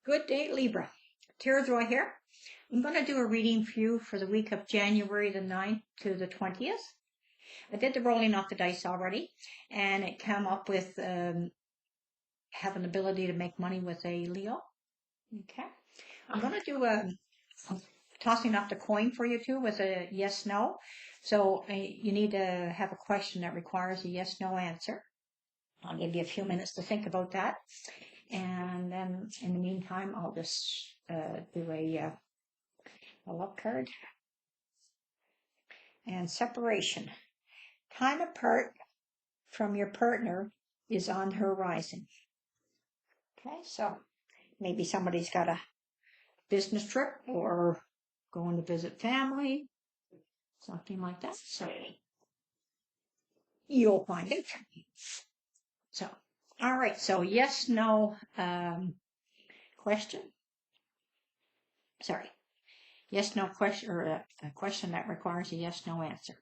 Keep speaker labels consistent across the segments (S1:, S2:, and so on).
S1: Good day, Libra. Tara's Roy here. I'm going to do a reading for you for the week of January the 9th to the 20th. I did the rolling off the dice already, and it came up with have an ability to make money with a Leo. Okay. I'm going to do a tossing off the coin for you too with a yes-no. So you need to have a question that requires a yes-no answer. I'll give you a few minutes to think about that. And then in the meantime, I'll just do a love card. And separation. Time apart from your partner is on the horizon. Okay, so maybe somebody's got a business trip or going to visit family, something like that. So you'll find it. So, all right, so yes, no question. Sorry. Yes, no question, or a question that requires a yes, no answer.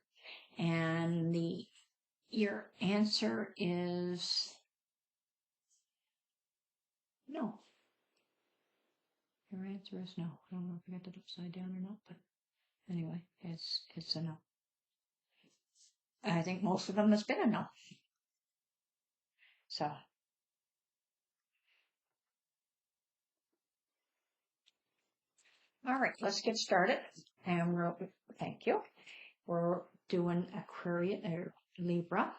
S1: And your answer is no. Your answer is no. I don't know if I got that upside down or not, but anyway, it's a no. I think most of them has been a no. So, all right, let's get started. And thank you. We're doing Aquarius or Libra.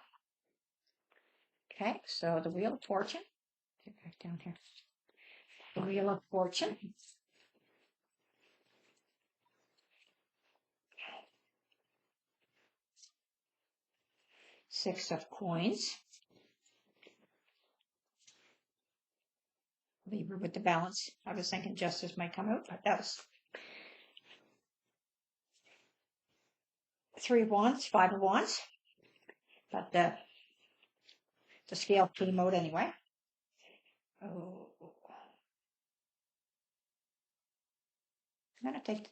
S1: Okay, so the Wheel of Fortune. Get back down here. The Wheel of Fortune. Six of Coins. Libra with the balance. I was thinking Justice might come out, but that was Three of Wands, Five of Wands. But the scale came out anyway. Oh, I'm gonna take.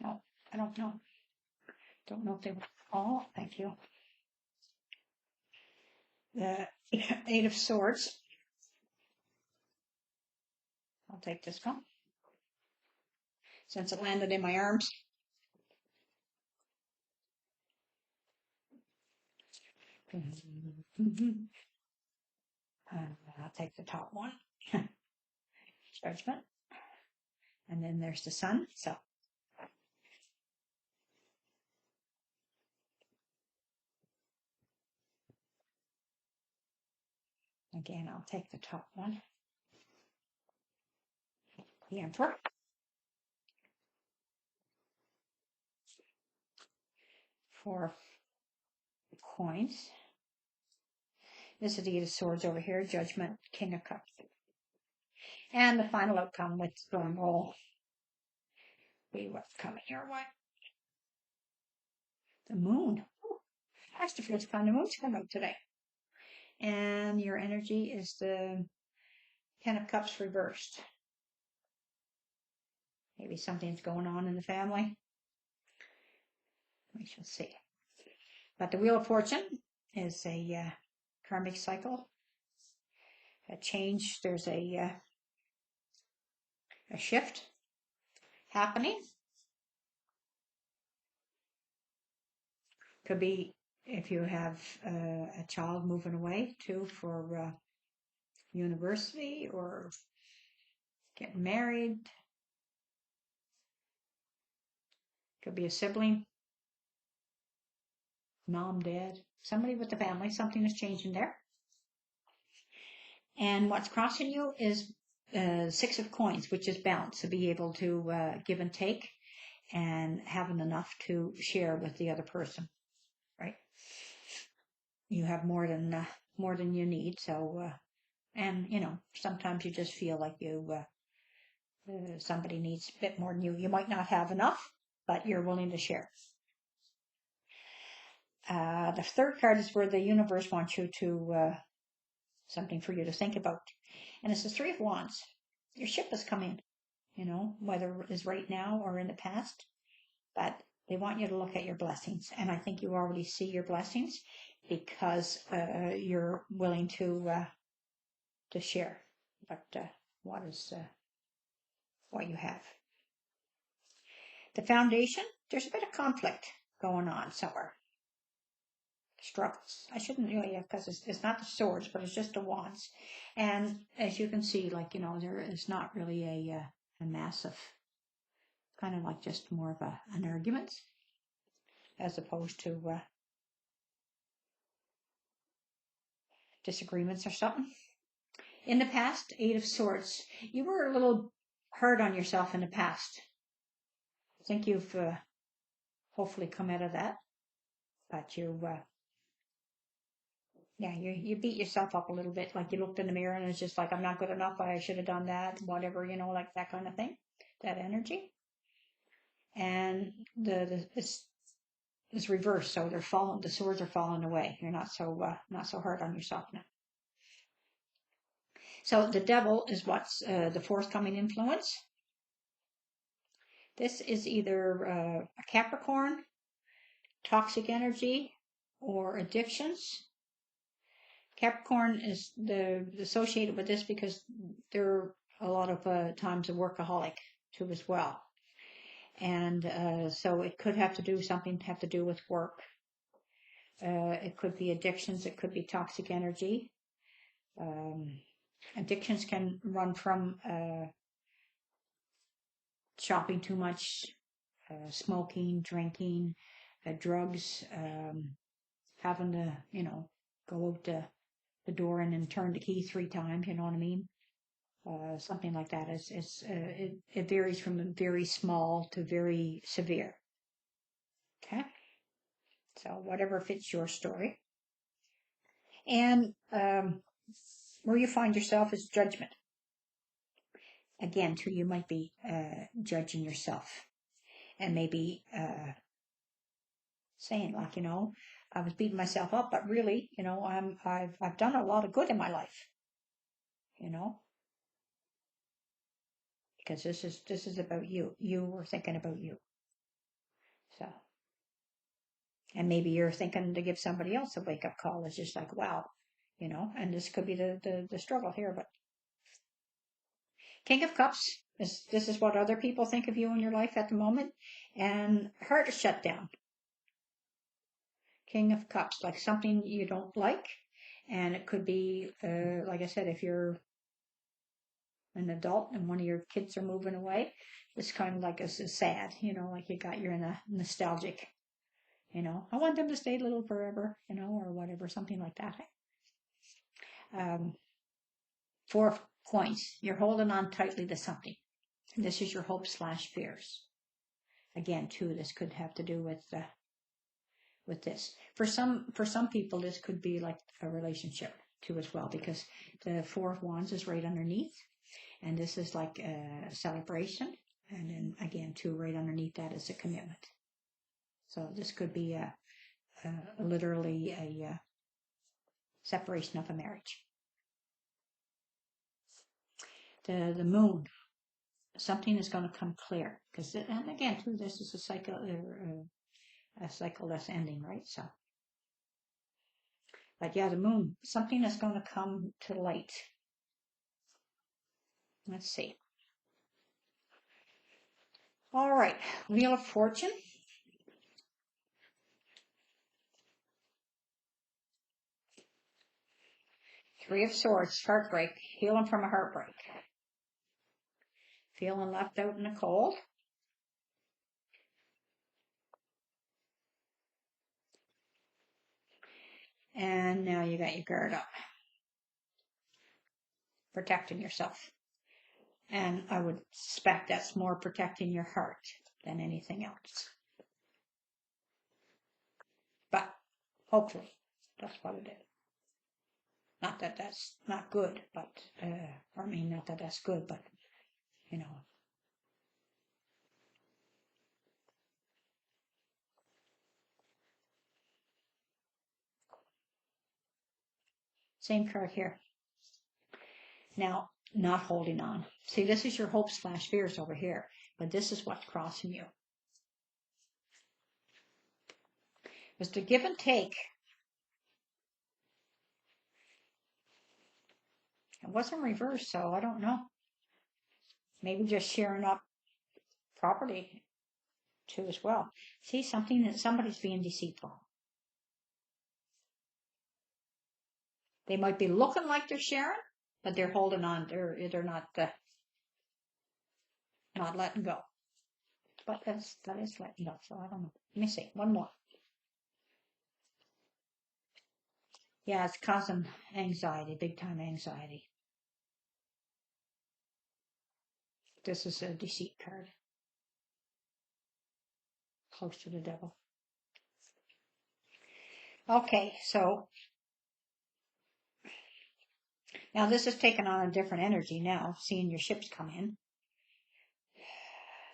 S1: No, I don't know. Don't know if they were all. Thank you. The Eight of Swords. I'll take this one since it landed in my arms. I'll take the top one. Judgment. And then there's the Sun. So again, I'll take the top one. The Emperor. Four coins. This is the Eight of Swords over here. Judgment, King of Cups. And the final outcome with drum roll. See what's coming your way. The Moon. Ooh, that's the first time the moon's come out today. And your energy is the Ten of Cups reversed. Maybe something's going on in the family. We shall see. But the Wheel of Fortune is a karmic cycle. A change. There's a shift happening. Could be if you have a child moving away too for university or getting married. Could be a sibling, mom, dad, somebody with the family. Something is changing there. And what's crossing you is Six of Coins, which is balance, to be able to give and take and having enough to share with the other person, right? You have more than you need. So, and you know, sometimes you just feel like somebody needs a bit more than you. You might not have enough, but you're willing to share. The third card is where the universe wants you to, something for you to think about. And it's the Three of Wands. Your ship is coming, you know, whether it is right now or in the past. But they want you to look at your blessings. And I think you already see your blessings because you're willing to share. But what is what you have. The foundation, there's a bit of conflict going on somewhere. Struggles. I shouldn't really, because it's not the swords, but it's just the wands. And as you can see, like, there is not really a massive, kind of like just more of an argument, as opposed to disagreements or something. In the past, 8 of Swords, you were a little hard on yourself in the past. I think you've hopefully come out of that, but you beat yourself up a little bit, like you looked in the mirror and it's just like, I'm not good enough, I should have done that, whatever, like that kind of thing, that energy. And it's reversed, so the swords are falling away. You're not so hard on yourself now. So the Devil is what's the forthcoming influence. This is either a Capricorn, toxic energy, or addictions. Capricorn is associated with this because they're a lot of times a workaholic too as well. And so it could have to do with work. It could be addictions. It could be toxic energy. Addictions can run from shopping too much, smoking, drinking, drugs, having to, go out the door and then turn the key 3 times, you know what I mean? Something like that. It varies from very small to very severe. Okay? So whatever fits your story. And where you find yourself is judgment. Again, too, you might be judging yourself and maybe saying, like, I was beating myself up, but really, I've done a lot of good in my life, because this is about you. You were thinking about you. So, and maybe you're thinking to give somebody else a wake-up call. It's just like, wow, and this could be the struggle here. But King of Cups, this is what other people think of you in your life at the moment. And heart is shut down. King of Cups, like something you don't like. And it could be, like I said, if you're an adult and one of your kids are moving away, it's kind of like it's sad, like you're in a nostalgic, I want them to stay little forever, or whatever, something like that. 4 of Coins, you're holding on tightly to something. And this is your hopes/fears. Again, too, this could have to do with this. For some people, this could be like a relationship too as well, because the 4 of Wands is right underneath, and this is like a celebration, and then again, too, right underneath that is a commitment. So this could be literally a separation of a marriage. The Moon, something is going to come clear, because, and again, too, this is a cycle that's ending, right? So, but yeah, the Moon, something is going to come to light. Let's see. All right, Wheel of Fortune. Three of Swords, heartbreak, healing from a heartbreak. Feeling left out in the cold. And now you got your guard up. Protecting yourself. And I would suspect that's more protecting your heart than anything else. But hopefully that's what it is. Not that that's not good, but, not that that's good, but, Same card here. Now, not holding on. See, this is your hopes/fears over here, but this is what's crossing you. It's the give and take. It wasn't reversed, so I don't know. Maybe just sharing up property too as well. See, something that somebody's being deceitful. They might be looking like they're sharing, but they're holding on. They're not letting go. But that is letting go. So I don't know. Let me see. One more. Yeah, it's causing anxiety, big time anxiety. This is a deceit card. Close to the devil. Okay, so now this is taking on a different energy now, seeing your ships come in.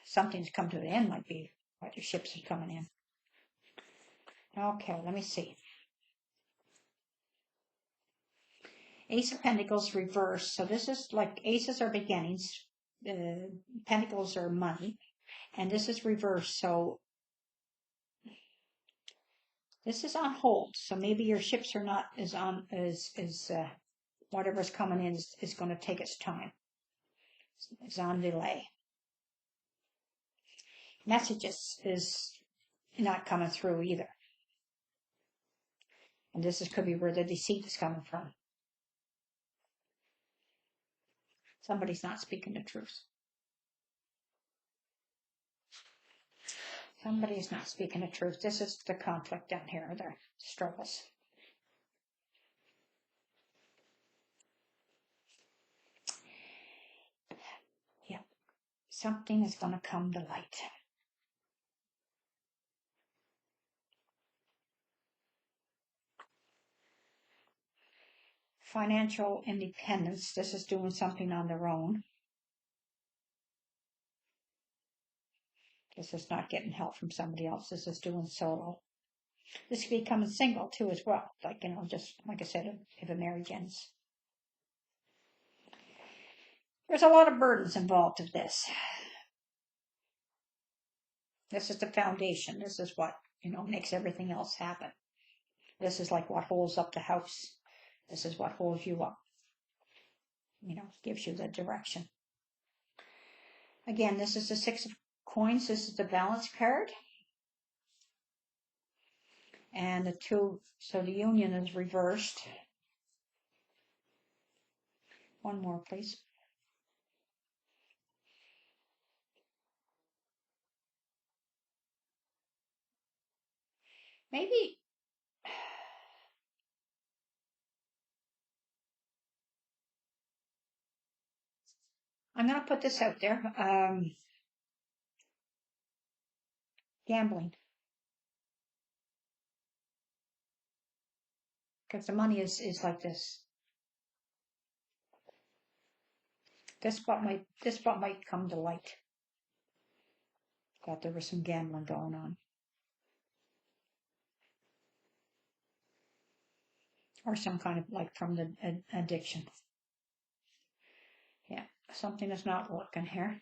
S1: Something's come to an end, might be what your ships are coming in. Okay, let me see. Ace of Pentacles reversed. So this is like aces are beginnings. Pentacles are money. And this is reversed. So this is on hold. So maybe your ships are not as on as whatever's coming in is going to take its time. It's on delay. Messages is not coming through either. And this could be where the deceit is coming from. Somebody's not speaking the truth. Somebody's not speaking the truth. This is the conflict down here, the struggles. Yeah. Something is going to come to light. Financial independence. This is doing something on their own. This is not getting help from somebody else. This is doing solo. This could be becoming single too as well. Like, just like I said, if a marriage ends. There's a lot of burdens involved with this. This is the foundation. This is what, makes everything else happen. This is like what holds up the house. This is what holds you up. Gives you the direction. Again, this is the Six of Coins. This is the Balance card. And the two, so the Union is reversed. One more, please. Maybe I'm going to put this out there. Gambling. Because the money is like this. This spot might come to light. That there was some gambling going on. Or some kind of like from the addiction. Yeah, something is not working here.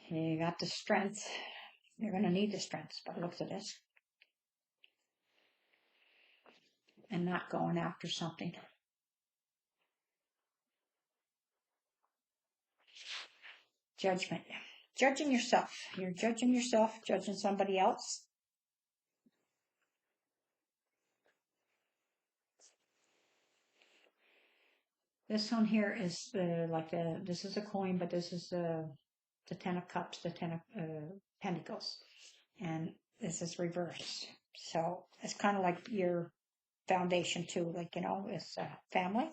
S1: You got the strength. You're going to need the strength by the looks of this. And not going after something. Judgment. Judging yourself. You're judging yourself, judging somebody else. This one here is this is a coin, but this is the Ten of Cups, the Ten of Pentacles. And this is reversed. So it's kind of like your foundation too, like, is family.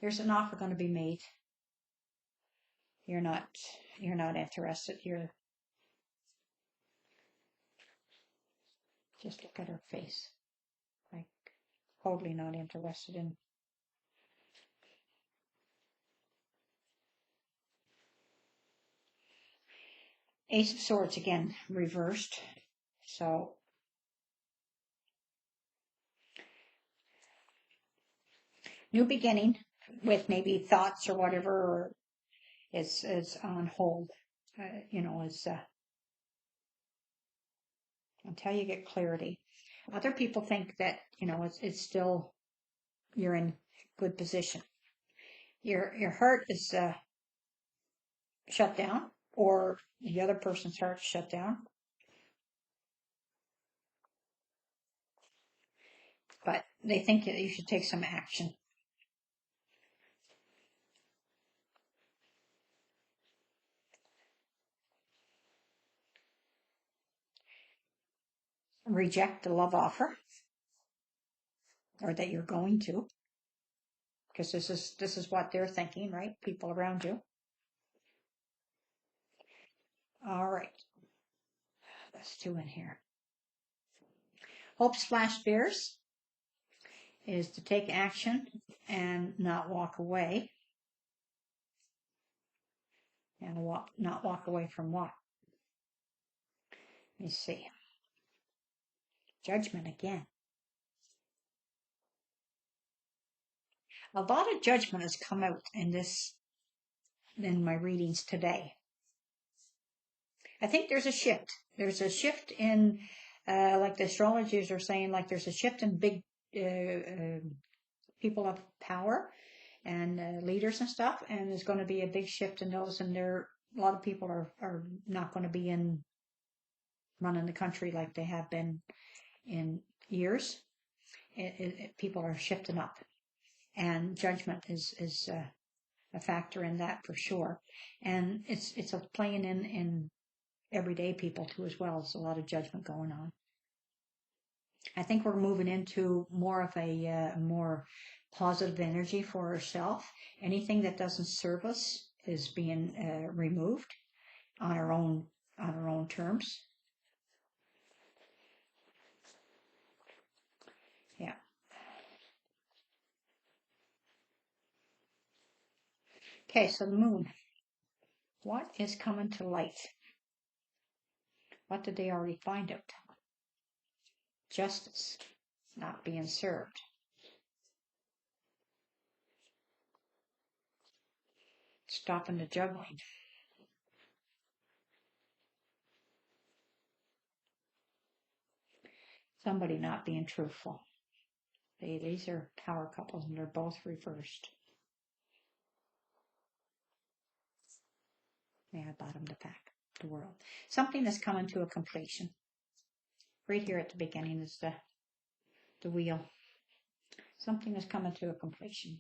S1: There's an offer going to be made. You're not interested. You're just look at her face. Like totally not interested in. Ace of Swords again, reversed. So new beginning with maybe thoughts or whatever is on hold. Is until you get clarity. Other people think that, it's still, you're in good position. Your heart is shut down, or the other person's heart shut down. But they think that you should take some action. Reject the love offer, or that you're going to, because this is what they're thinking, right? People around you. All right. Let's do in here. Hope/fears is to take action and not walk away. And not walk away from what? Let me see. Judgment again. A lot of judgment has come out in my readings today. I think there's a shift. There's a shift in, like the astrologers are saying, like there's a shift in big people of power and leaders and stuff, and there's going to be a big shift in those, and a lot of people are not going to be running the country like they have been in years. People are shifting up, and judgment is a factor in that for sure. And it's a playing in everyday people too as well. There's a lot of judgment going on. I think we're moving into more of a more positive energy for ourselves. Anything that doesn't serve us is being removed on our own terms. Yeah. Okay, so the moon. What is coming to light? What did they already find out? Justice not being served. Stopping the juggling. Somebody not being truthful. These are power couples, and they're both reversed. Yeah, bottom of the pack, the world. Something that's coming to a completion. Right here at the beginning is the wheel. Something that's coming to a completion.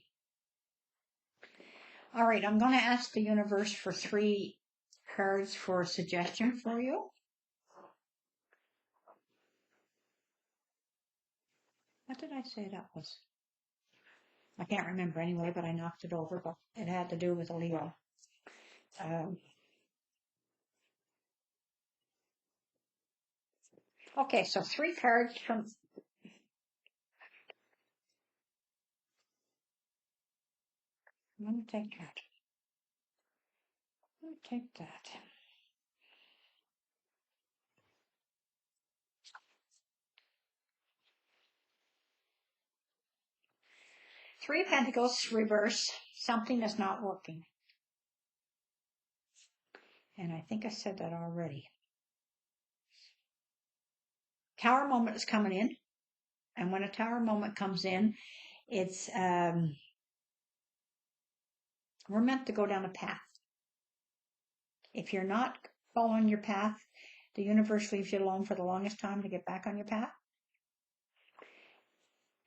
S1: All right, I'm going to ask the universe for 3 cards for a suggestion for you. What did I say that was? I can't remember anyway, but I knocked it over, but it had to do with a Leo. Okay, so 3 cards from... I'm going to take that. I'm going to take that. Three of Pentacles reverse, something that's not working. And I think I said that already. Tower moment is coming in. And when a tower moment comes in, it's, we're meant to go down a path. If you're not following your path, the universe leaves you alone for the longest time to get back on your path.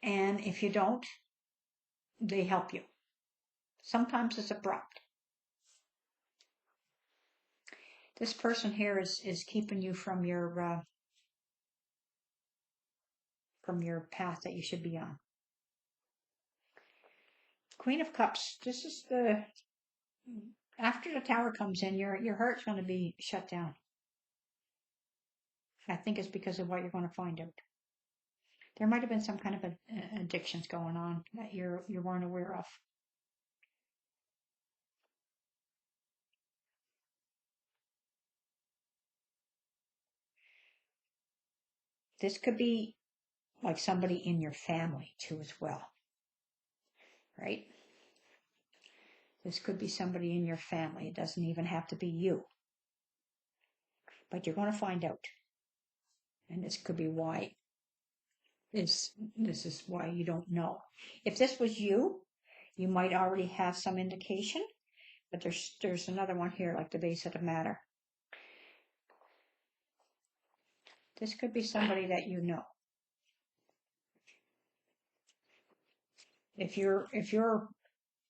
S1: And if you don't, they help you. Sometimes it's abrupt. This person here is keeping you from your path that you should be on. Queen of Cups. This is after the tower comes in, your heart's going to be shut down. I think it's because of what you're going to find out. There might have been some kind of addictions going on that you weren't aware of. This could be like somebody in your family too as well, right? This could be somebody in your family. It doesn't even have to be you. But you're going to find out. And this could be why this is why you don't know. If this was you, you might already have some indication, but there's another one here, like the base of the matter. This could be somebody that you know. If your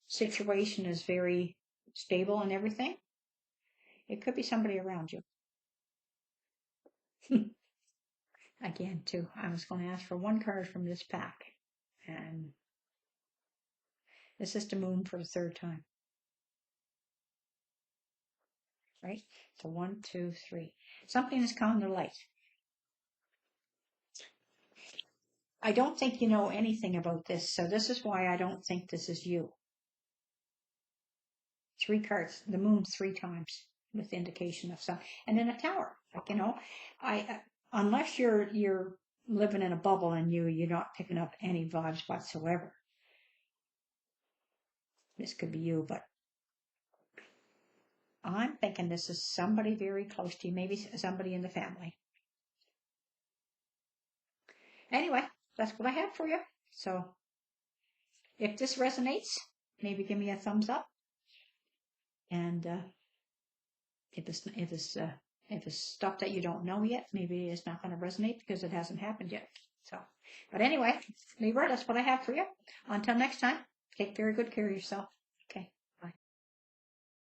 S1: situation is very stable and everything, it could be somebody around you. Again, too, I was going to ask for one card from this pack, and this is the moon for the third time. Right? So 1, 2, 3. Something is coming to light. I don't think you know anything about this, so this is why I don't think this is you. 3 cards, the moon 3 times with indication of some, and then a tower. Like, you know, unless you're living in a bubble and you're not picking up any vibes whatsoever. This could be you, but I'm thinking this is somebody very close to you, maybe somebody in the family. Anyway, that's what I have for you. So if this resonates, maybe give me a thumbs up. And if it's stuff that you don't know yet, maybe it's not going to resonate because it hasn't happened yet. So, but anyway, Libra, that's what I have for you. Until next time, take very good care of yourself.